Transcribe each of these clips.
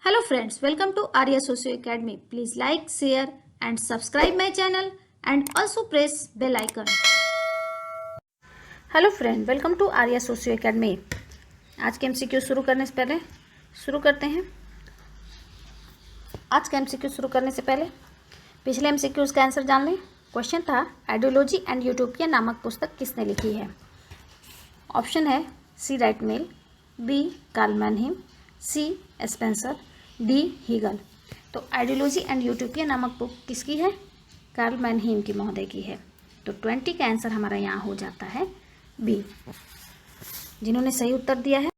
Hello friends, welcome to Arya Socio Academy. Please like, share and subscribe my channel and also press bell icon. Hello friend, welcome to Arya socio academy. आज के MCQ शुरू करने से पहले शुरू करते हैं। आज का एमसीक्यू शुरू करने से पहले पिछले एमसीक्यूज का आंसर जान लें। क्वेश्चन था आइडियोलॉजी एंड यूटोपिया नामक पुस्तक किसने लिखी है। ऑप्शन है सी राइट मेल, बी कार्ल मैनहीम, सी स्पेंसर, डी हीगल। तो आइडियोलॉजी एंड यूटोपिया नामक बुक किसकी है? कार्ल मैनहीम की महोदय की है। तो 20 का आंसर हमारा यहाँ हो जाता है बी। जिन्होंने सही उत्तर दिया है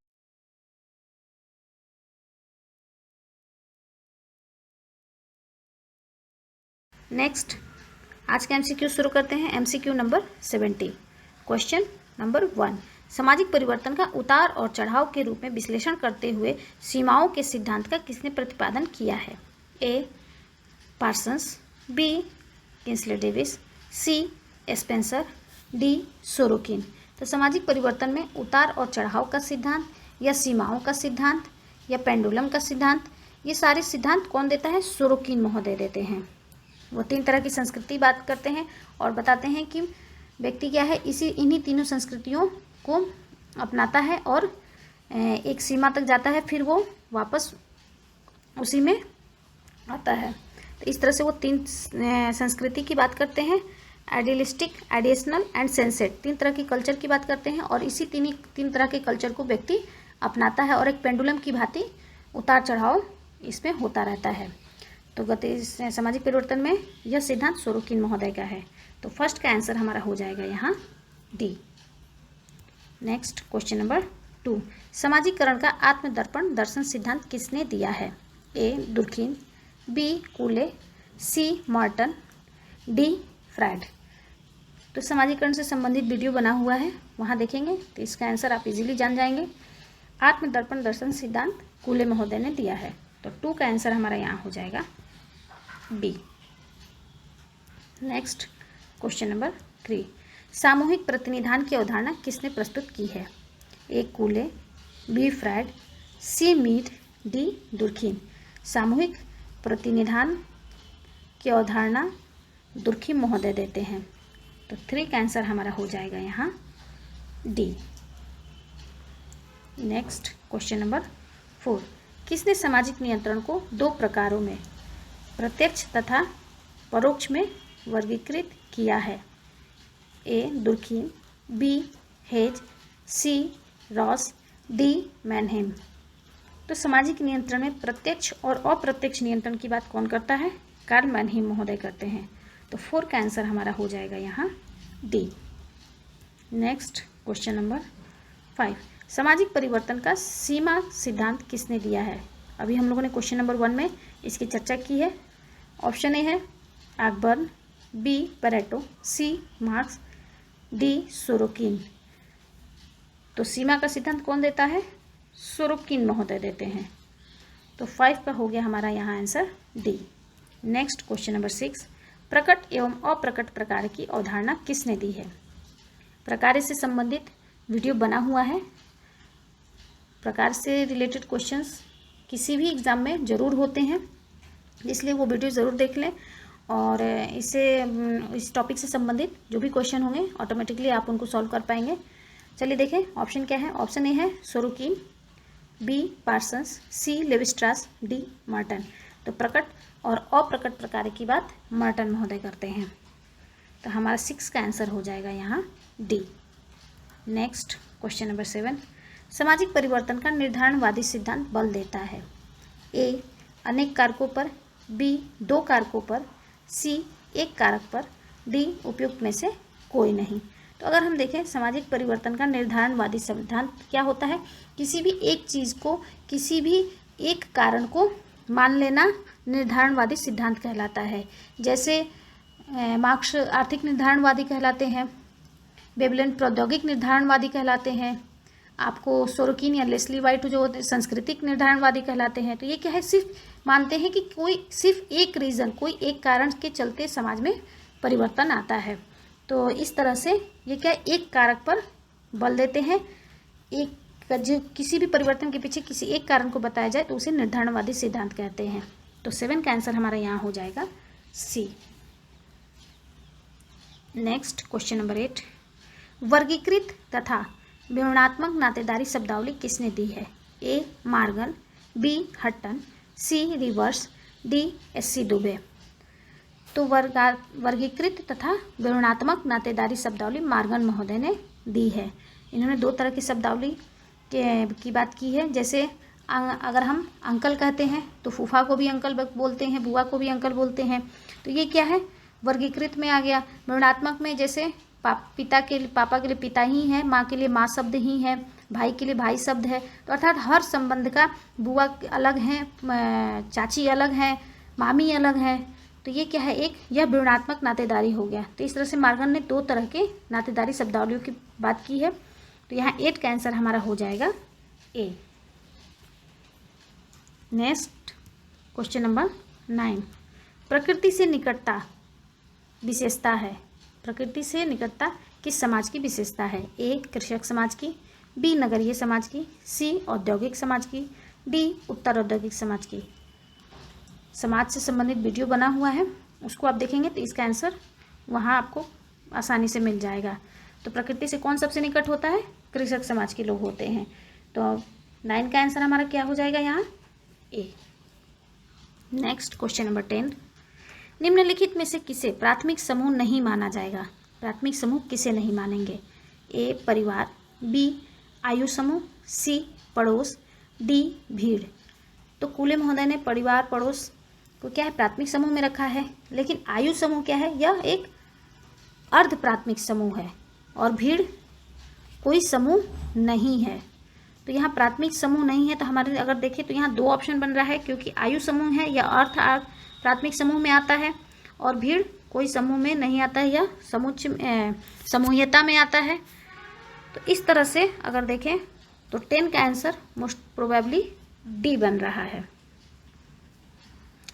नेक्स्ट आज का एमसीक्यू शुरू करते हैं। MCQ number 70। क्वेश्चन नंबर 1, सामाजिक परिवर्तन का उतार और चढ़ाव के रूप में विश्लेषण करते हुए सीमाओं के सिद्धांत का किसने प्रतिपादन किया है? ए पार्सन्स, बी किंसले डेविस, सी स्पेंसर, डी सोरोकिन। तो सामाजिक परिवर्तन में उतार और चढ़ाव का सिद्धांत या सीमाओं का सिद्धांत या पेंडुलम का सिद्धांत, ये सारे सिद्धांत कौन देता है? सोरोकिन महोदय देते हैं। वो 3 तरह की संस्कृति बात करते हैं और बताते हैं कि व्यक्ति क्या है, इन्हीं तीनों संस्कृतियों को अपनाता है और एक सीमा तक जाता है, फिर वो वापस उसी में आता है। तो इस तरह से वो 3 संस्कृति की बात करते हैं। आइडियलिस्टिक, आइडिएशनल एंड सेंसेट, 3 तरह की कल्चर की बात करते हैं और इसी तीन तरह के कल्चर को व्यक्ति अपनाता है और एक पेंडुलम की भांति उतार चढ़ाव इसमें होता रहता है। तो गति सामाजिक परिवर्तन में यह सिद्धांत सोरोकिन महोदय का है। तो फर्स्ट का आंसर हमारा हो जाएगा यहाँ डी। नेक्स्ट क्वेश्चन नंबर 2, समाजीकरण का आत्मदर्पण दर्शन सिद्धांत किसने दिया है? ए दुर्खिम, बी कूले, सी मॉर्टन, डी फ्राइड। तो समाजीकरण से संबंधित वीडियो बना हुआ है, वहाँ देखेंगे तो इसका आंसर आप इजीली जान जाएंगे। आत्मदर्पण दर्शन सिद्धांत कूले महोदय ने दिया है। तो 2 का आंसर हमारा यहाँ हो जाएगा बी। नेक्स्ट क्वेश्चन नंबर 3, सामूहिक प्रतिनिधान की अवधारणा किसने प्रस्तुत की है? ए कूले, बी फ्राइड, सी मीड, डी दुर्खिम। सामूहिक प्रतिनिधान की अवधारणा दुर्खिम महोदय देते हैं। तो 3 का आंसर हमारा हो जाएगा यहाँ डी। नेक्स्ट क्वेश्चन नंबर 4, किसने सामाजिक नियंत्रण को 2 प्रकारों में प्रत्यक्ष तथा परोक्ष में वर्गीकृत किया है? ए दुर्खिम, बी हेज, सी रॉस, डी मैनहेम। तो सामाजिक नियंत्रण में प्रत्यक्ष और अप्रत्यक्ष नियंत्रण की बात कौन करता है? कार्ल मैनहीम महोदय करते हैं। तो 4 का आंसर हमारा हो जाएगा यहाँ डी। नेक्स्ट क्वेश्चन नंबर 5, सामाजिक परिवर्तन का सीमा सिद्धांत किसने दिया है? अभी हम लोगों ने क्वेश्चन नंबर 1 में इसकी चर्चा की है। ऑप्शन ए है आकबर्न, बी पेरेटो, सी मार्क्स, डी सोरोकिन। तो सीमा का सिद्धांत कौन देता है? सोरोकिन महोदय देते हैं। तो 5 का हो गया हमारा यहाँ answer D. Next question number 6, प्रकट एवं अप्रकट प्रकार की अवधारणा किसने दी है? प्रकार से संबंधित वीडियो बना हुआ है। प्रकार से रिलेटेड क्वेश्चंस किसी भी एग्ज़ाम में ज़रूर होते हैं, इसलिए वो वीडियो ज़रूर देख लें और इस टॉपिक से संबंधित जो भी क्वेश्चन होंगे ऑटोमेटिकली आप उनको सॉल्व कर पाएंगे। चलिए देखें ऑप्शन क्या है। ऑप्शन ए है सोरोकिन, बी पार्सन्स, सी लेविस्ट्रास, डी मॉर्टन। तो प्रकट और अप्रकट प्रकार की बात मॉर्टन महोदय करते हैं। तो हमारा 6 का आंसर हो जाएगा यहाँ डी। नेक्स्ट क्वेश्चन नंबर 7, सामाजिक परिवर्तन का निर्धारणवादी सिद्धांत बल देता है? ए अनेक कारकों पर, बी 2 कारकों पर, सी 1 कारक पर, डी उपयुक्त में से कोई नहीं। तो अगर हम देखें सामाजिक परिवर्तन का निर्धारणवादी सिद्धांत क्या होता है? किसी भी एक चीज़ को, किसी भी एक कारण को मान लेना निर्धारणवादी सिद्धांत कहलाता है। जैसे मार्क्स आर्थिक निर्धारणवादी कहलाते हैं, वेवलेन प्रौद्योगिक निर्धारणवादी कहलाते हैं, आपको सोरोकिन या लेस्ली वाइट जो सांस्कृतिक निर्धारणवादी कहलाते हैं। तो ये क्या है, सिर्फ मानते हैं कि कोई सिर्फ एक रीज़न, कोई एक कारण के चलते समाज में परिवर्तन आता है। तो इस तरह से ये क्या एक कारक पर बल देते हैं, एक किसी भी परिवर्तन के पीछे किसी एक कारण को बताया जाए तो उसे निर्धारणवादी सिद्धांत कहते हैं। तो 7 का आंसर हमारा यहाँ हो जाएगा सी। नेक्स्ट क्वेश्चन नंबर 8, वर्गीकृत तथा विवरणात्मक नातेदारी शब्दावली किसने दी है? ए मार्गन, बी हट्टन, सी रिवर्स, डी एस.सी. दुबे। तो वर्गीकृत तथा विवरणात्मक नातेदारी शब्दावली मार्गन महोदय ने दी है। इन्होंने 2 तरह की शब्दावली की बात की है। जैसे अगर हम अंकल कहते हैं तो फूफा को भी अंकल बोलते हैं, बुआ को भी अंकल बोलते हैं। तो ये क्या है, वर्गीकृत में आ गया। विवरणात्मक में जैसे पापा के लिए पिता ही है, माँ के लिए माँ शब्द ही है, भाई के लिए भाई शब्द है। तो अर्थात हर संबंध का बुआ अलग है, चाची अलग है, मामी अलग है। तो ये क्या है, एक यह विवरणात्मक नातेदारी हो गया। तो इस तरह से मार्गन ने 2 तरह के नातेदारी शब्दावलियों की बात की है। तो यहाँ 8 का आंसर हमारा हो जाएगा ए। नेक्स्ट क्वेश्चन नंबर 9, प्रकृति से निकटता विशेषता है। प्रकृति से निकटता किस समाज की विशेषता है? ए कृषक समाज की, बी नगरीय समाज की, सी औद्योगिक समाज की, डी उत्तर औद्योगिक समाज की। समाज से संबंधित वीडियो बना हुआ है, उसको आप देखेंगे तो इसका आंसर वहाँ आपको आसानी से मिल जाएगा। तो प्रकृति से कौन सबसे निकट होता है? कृषक समाज के लोग होते हैं। तो 9 का आंसर हमारा क्या हो जाएगा यहाँ? ए। नेक्स्ट क्वेश्चन नंबर 10, निम्नलिखित में से किसे प्राथमिक समूह नहीं माना जाएगा? प्राथमिक समूह किसे नहीं मानेंगे? ए परिवार, बी आयु समूह, सी पड़ोस, डी भीड़। तो कूले महोदय ने परिवार पड़ोस को क्या है, प्राथमिक समूह में रखा है। लेकिन आयु समूह क्या है, यह एक अर्ध प्राथमिक समूह है और भीड़ कोई समूह नहीं है। तो यहाँ प्राथमिक समूह नहीं है। तो हमारे अगर देखें तो यहाँ 2 ऑप्शन बन रहा है, क्योंकि आयु समूह है यह अर्थ प्राथमिक समूह में आता है और भीड़ कोई समूह में नहीं आता है, यह समूहीयता में आता है। तो इस तरह से अगर देखें तो 10 का आंसर मोस्ट प्रोबेबली डी बन रहा है।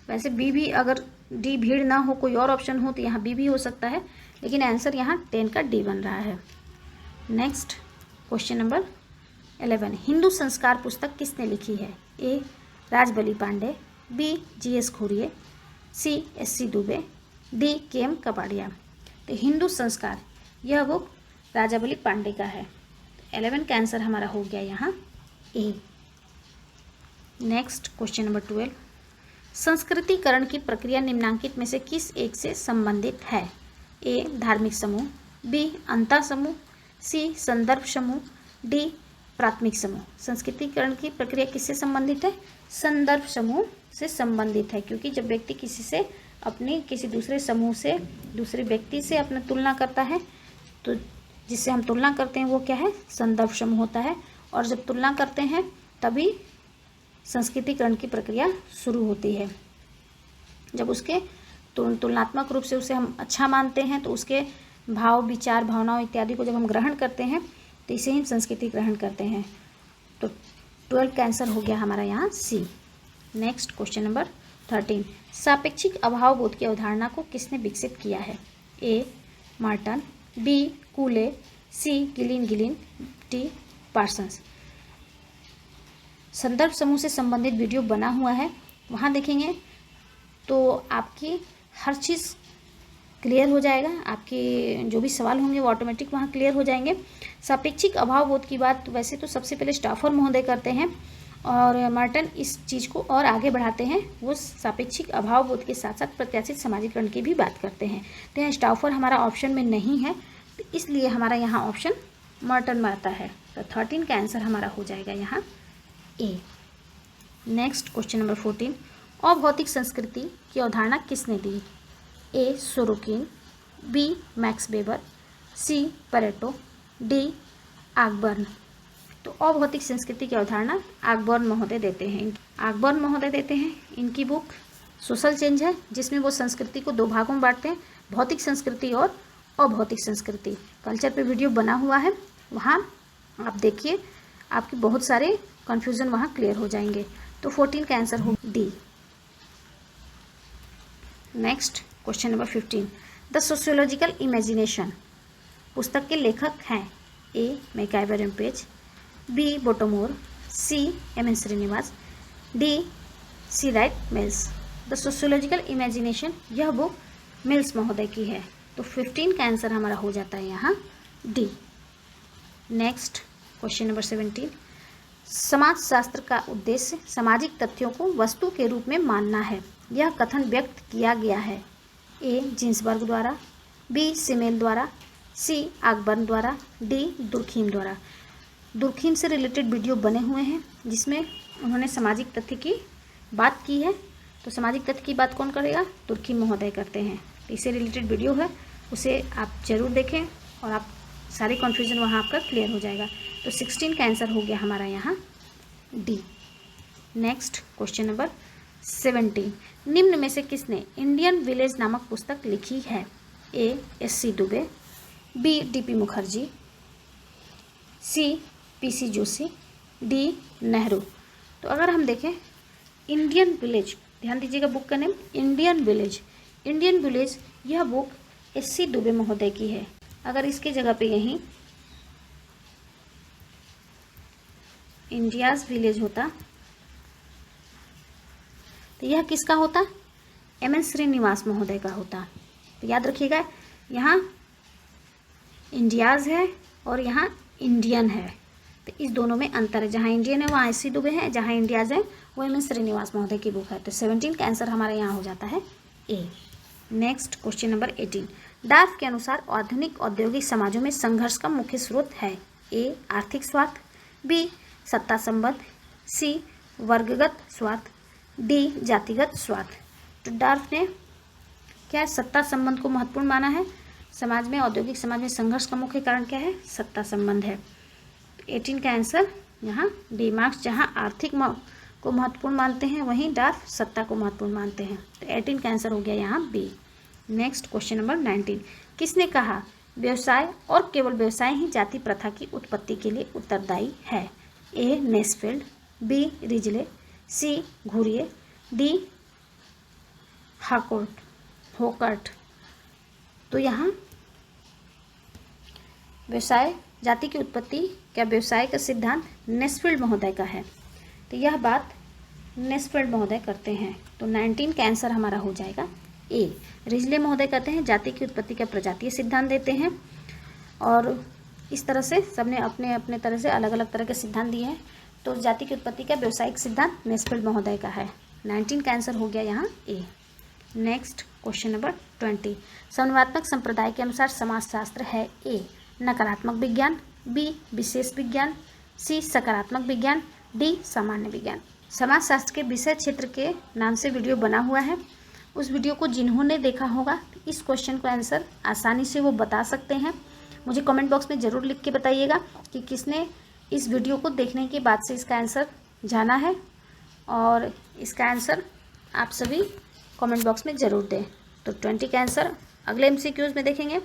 वैसे बी भी, अगर डी भीड़ ना हो, कोई और ऑप्शन हो तो यहाँ बी भी हो सकता है, लेकिन आंसर यहाँ 10 का डी बन रहा है। नेक्स्ट क्वेश्चन नंबर 11, हिंदू संस्कार पुस्तक किसने लिखी है? ए राजबली पांडे, बी जी.एस. खोरिए, सी एस.सी. दुबे, डी के.एम. कपाड़िया। तो हिंदू संस्कार यह बुक राजाबली पांडे का है। 11 का आंसर हमारा हो गया यहाँ ए। नेक्स्ट क्वेश्चन नंबर 12, संस्कृतिकरण की प्रक्रिया निम्नांकित में से किस एक से संबंधित है? ए धार्मिक समूह, बी अंतर समूह, सी संदर्भ समूह, डी प्राथमिक समूह। संस्कृतिकरण की प्रक्रिया किससे संबंधित है? संदर्भ समूह से संबंधित है, क्योंकि जब व्यक्ति किसी दूसरे समूह से, दूसरे व्यक्ति से अपना तुलना करता है तो जिससे हम तुलना करते हैं वो क्या है? संदर्भ समूह होता है। और जब तुलना करते हैं तभी संस्कृतिकरण की प्रक्रिया शुरू होती है। जब उसके तुलनात्मक रूप से उसे हम अच्छा मानते हैं तो उसके भाव, विचार, भावनाओं इत्यादि को जब हम ग्रहण करते हैं तो इसे ही संस्कृति ग्रहण करते हैं। तो 12 का आंसर हो गया हमारा यहाँ सी। नेक्स्ट क्वेश्चन नंबर 13, सापेक्षिक अभाव बोध की अवधारणा को किसने विकसित किया है? ए मार्टन, बी कूले, सी गिलिन, डी पार्सन्स। संदर्भ समूह से संबंधित वीडियो बना हुआ है, वहाँ देखेंगे तो आपकी हर चीज़ क्लियर हो जाएगा। आपके जो भी सवाल होंगे वो ऑटोमेटिक वहाँ क्लियर हो जाएंगे। सापेक्षिक अभाव बोध की बात वैसे तो सबसे पहले स्टाफर महोदय करते हैं और मार्टन इस चीज़ को और आगे बढ़ाते हैं। वो सापेक्षिक अभाव बोध के साथ साथ प्रत्याशित सामाजिकरण की भी बात करते हैं। तो यहाँ स्टाफर हमारा ऑप्शन में नहीं है, तो इसलिए हमारा यहाँ ऑप्शन मार्टन में आता है। तो 13 का आंसर हमारा हो जाएगा यहाँ ए। नेक्स्ट क्वेश्चन नंबर 14, अभौतिक संस्कृति की अवधारणा किसने दी? ए सोरोकिन, बी मैक्स वेबर, सी पेरेटो, डी आगबर्न। तो अभौतिक संस्कृति की अवधारणा आगबर्न महोदय देते हैं। इनकी बुक सोशल चेंज है, जिसमें वो संस्कृति को 2 भागों में बांटते हैं, भौतिक संस्कृति और अभौतिक संस्कृति। कल्चर पे वीडियो बना हुआ है, वहाँ आप देखिए, आपके बहुत सारे कन्फ्यूज़न वहाँ क्लियर हो जाएंगे। तो 14 का आंसर हो D. Next question number 15, the sociological imagination पुस्तक के लेखक हैं? A MacIver and Page, B Bottomore, C M N Srinivas, D C Wright Mills. The sociological imagination, यह बुक मिल्स महोदय की है। तो 15 का आंसर हमारा हो जाता है यहाँ डी। नेक्स्ट क्वेश्चन नंबर 17, समाजशास्त्र का उद्देश्य सामाजिक तथ्यों को वस्तु के रूप में मानना है। यह कथन व्यक्त किया गया है ए जिन्सबर्ग द्वारा, बी सिमेल द्वारा, सी आकबर्न द्वारा, डी दुर्खीम द्वारा। दुर्खीम से रिलेटेड वीडियो बने हुए हैं जिसमें उन्होंने सामाजिक तथ्य की बात की है। तो सामाजिक तथ्य की बात कौन करेगा? दुर्खीम महोदय करते हैं। तो इससे रिलेटेड वीडियो है, उसे आप जरूर देखें और आप सारी कन्फ्यूजन वहाँ आपका क्लियर हो जाएगा। तो 16 का आंसर हो गया हमारा यहाँ डी। नेक्स्ट क्वेश्चन नंबर 17, निम्न में से किसने इंडियन विलेज नामक पुस्तक लिखी है? ए एस.सी. दुबे, बी डी.पी. मुखर्जी, सी पी.सी. जोशी, डी नेहरू। तो अगर हम देखें इंडियन विलेज, ध्यान दीजिएगा बुक का name Indian village. Indian village यह बुक एस.सी. दुबे महोदय की है। अगर इसके जगह पे यहीं इंडियाज विलेज होता तो यह किसका होता? एम एन श्रीनिवास महोदय का होता। तो याद रखिएगा यहाँ इंडियाज है और यहाँ इंडियन है, तो इस दोनों में अंतर है। जहाँ इंडियन है वहाँ एस.सी. दुबे है, जहाँ इंडियाज है वो एम एन श्रीनिवास महोदय की बुक है। तो 17 का आंसर हमारे यहाँ हो जाता है ए। नेक्स्ट क्वेश्चन नंबर 18, डार्फ के अनुसार आधुनिक औद्योगिक समाजों में संघर्ष का मुख्य स्रोत है? ए आर्थिक स्वार्थ, बी सत्ता संबंध, सी वर्गगत स्वार्थ, डी जातिगत स्वार्थ। तो डार्फ ने क्या सत्ता संबंध को महत्वपूर्ण माना है। समाज में, औद्योगिक समाज में संघर्ष का मुख्य कारण क्या है? सत्ता संबंध है। 18 का आंसर यहाँ डी। मार्क्स जहाँ आर्थिक को महत्वपूर्ण मानते हैं वहीं डार्फ सत्ता को महत्वपूर्ण मानते हैं। तो 18 का आंसर हो गया यहाँ बी। नेक्स्ट क्वेश्चन नंबर 19, किसने कहा व्यवसाय और केवल व्यवसाय ही जाति प्रथा की उत्पत्ति के लिए उत्तरदायी है? ए नेस्फील्ड, बी रिजले, सी घुरिये, डी होकर्ट। तो यहाँ व्यवसाय जाति की उत्पत्ति क्या व्यवसाय का सिद्धांत नेस्फील्ड महोदय का है। तो यह बात नेस्फील्ड महोदय करते हैं। तो 19 का आंसर हमारा हो जाएगा ए। रिजले महोदय कहते हैं जाति की उत्पत्ति का प्रजातीय सिद्धांत देते हैं, और इस तरह से सबने अपने अपने तरह से अलग अलग तरह के सिद्धांत दिए हैं। तो जाति की उत्पत्ति का व्यवसायिक सिद्धांत नेस्फील्ड महोदय का है। 19 का आंसर हो गया यहाँ ए। नेक्स्ट क्वेश्चन नंबर 20, संवादात्मक संप्रदाय के अनुसार समाजशास्त्र है? ए नकारात्मक विज्ञान, बी विशेष विज्ञान, सी सकारात्मक विज्ञान, डी सामान्य विज्ञान। समाजशास्त्र के विषय क्षेत्र के नाम से वीडियो बना हुआ है। उस वीडियो को जिन्होंने देखा होगा इस क्वेश्चन का आंसर आसानी से वो बता सकते हैं। मुझे कमेंट बॉक्स में ज़रूर लिख के बताइएगा कि किसने इस वीडियो को देखने के बाद से इसका आंसर जाना है, और इसका आंसर आप सभी कमेंट बॉक्स में ज़रूर दें। तो 20 का आंसर अगले MCQs में देखेंगे।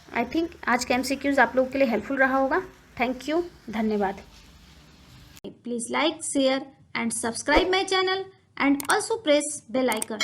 आई थिंक आज का MCQs आप लोगों के लिए हेल्पफुल रहा होगा। थैंक यू, धन्यवाद। Please like, share and subscribe my channel and also press bell icon.